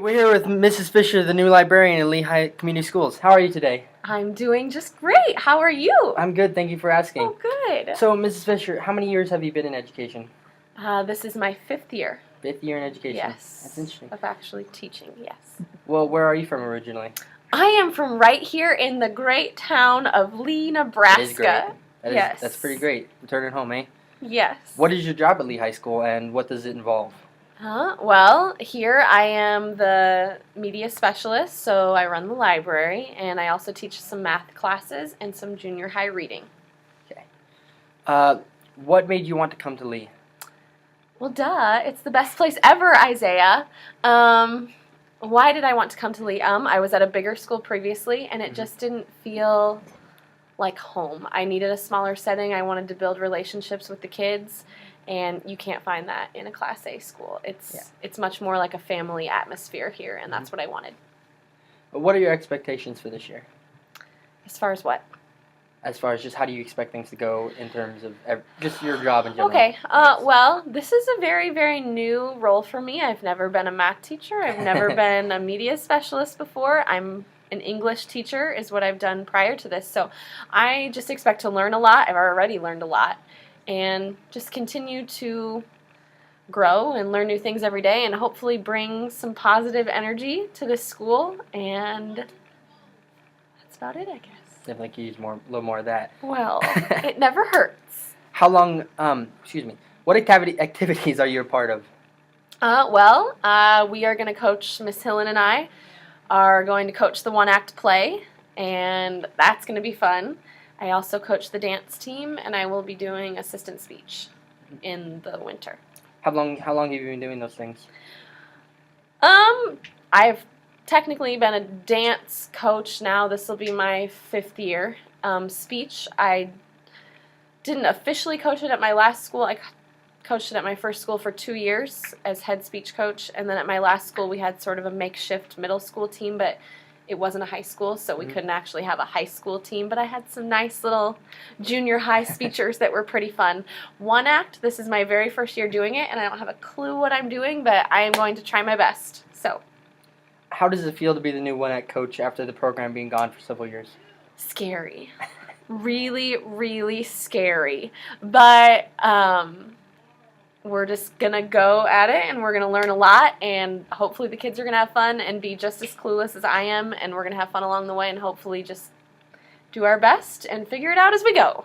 We're here with Mrs. Fischer, the new librarian in Leigh Community Schools. How are you today? I'm doing just great. How are you? I'm good, thank you for asking. Oh, good. So, Mrs. Fischer, how many years have you been in education? This is my 5th year. 5th year in education? Yes. That's interesting. Of actually teaching, yes. Well, where are you from originally? I am from right here in the great town of Leigh, Nebraska. That is great. Yes. That's pretty great. Returning home, eh? Yes. What is your job at Leigh High School, and what does it involve? Well, here I am the media specialist, so I run the library, and I also teach some math classes and some junior high reading. Okay. What made you want to come to Leigh? Well, duh. It's the best place ever, Isaiah. Why did I want to come to Leigh? I was at a bigger school previously, and it just didn't feel like home. I needed a smaller setting. I wanted to build relationships with the kids, and you can't find that in a Class A school. It's much more like a family atmosphere here, and that's what I wanted. What are your expectations for this year? As far as what? As far as just how do you expect things to go in terms of just your job in general? Okay, well, this is a very, very new role for me. I've never been a math teacher. I've never been a media specialist before. I'm an English teacher is what I've done prior to this. So I just expect to learn a lot. I've already learned a lot. And just continue to grow and learn new things every day and hopefully bring some positive energy to this school. And that's about it, I guess. Definitely could use a little more of that. Well, it never hurts. How long, what activities are you a part of? We are going to coach, Miss Hillen and I are going to coach the one-act play, and that's going to be fun. I also coach the dance team, and I will be doing assistant speech in the winter. How long have you been doing those things? I've technically been a dance coach now. This will be my 5th year. Speech, I didn't officially coach it at my last school. I coached it at my first school for 2 years as head speech coach, and then at my last school we had sort of a makeshift middle school team, but it wasn't a high school, so we couldn't actually have a high school team, but I had some nice little junior high speechers that were pretty fun. One act, this is my very first year doing it, and I don't have a clue what I'm doing, but I am going to try my best. So, how does it feel to be the new one act coach after the program being gone for several years? Scary. Really, really scary. But we're just going to go at it, and we're going to learn a lot, and hopefully the kids are going to have fun and be just as clueless as I am, and we're going to have fun along the way, and hopefully just do our best and figure it out as we go.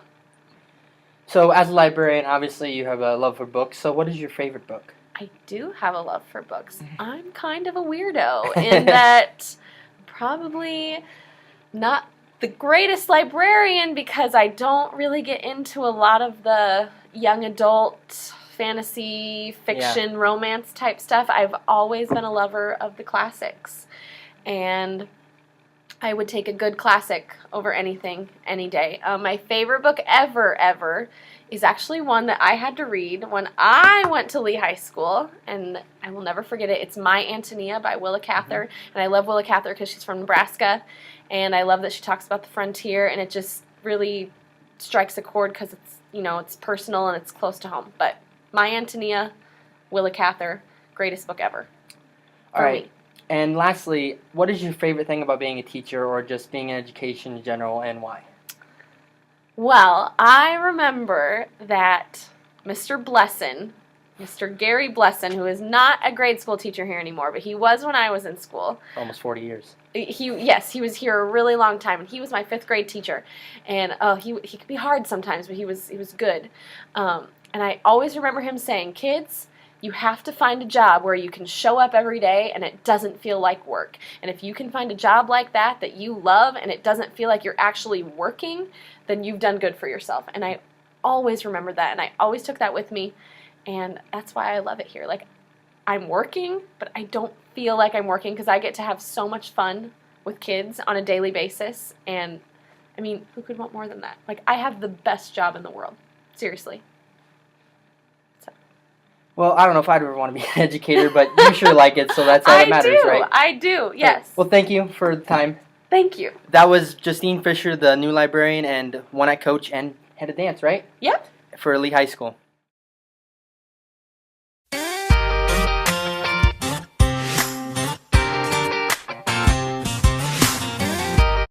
So as a librarian, obviously you have a love for books, so what is your favorite book? I do have a love for books. I'm kind of a weirdo in that probably not the greatest librarian because I don't really get into a lot of the young adult fantasy, fiction, romance type stuff. I've always been a lover of the classics, and I would take a good classic over anything, any day. My favorite book ever is actually one that I had to read when I went to Leigh High School, and I will never forget it. It's My Antonia by Willa Cather, and I love Willa Cather because she's from Nebraska, and I love that she talks about the frontier, and it just really strikes a chord because it's, it's personal and it's close to home. But My Antonia, Willa Cather, greatest book ever. All right. And lastly, what is your favorite thing about being a teacher or just being in education in general, and why? Well, I remember that Mr. Gary Blesson, who is not a grade school teacher here anymore, but he was when I was in school. Almost 40 years. He was here a really long time, and he was my 5th grade teacher. And he could be hard sometimes, but he was good. And I always remember him saying, kids, you have to find a job where you can show up every day and it doesn't feel like work. And if you can find a job like that you love and it doesn't feel like you're actually working, then you've done good for yourself. And I always remembered that, and I always took that with me, and that's why I love it here. Like, I'm working, but I don't feel like I'm working because I get to have so much fun with kids on a daily basis, and I mean, who could want more than that? Like, I have the best job in the world. Seriously. Well, I don't know if I'd ever want to be an educator, but you sure like it, so that's all that matters, right? I do, yes. Well, thank you for the time. Thank you. That was Justine Fischer, the new librarian and one-act coach and head of dance, right? Yep. For Leigh High School.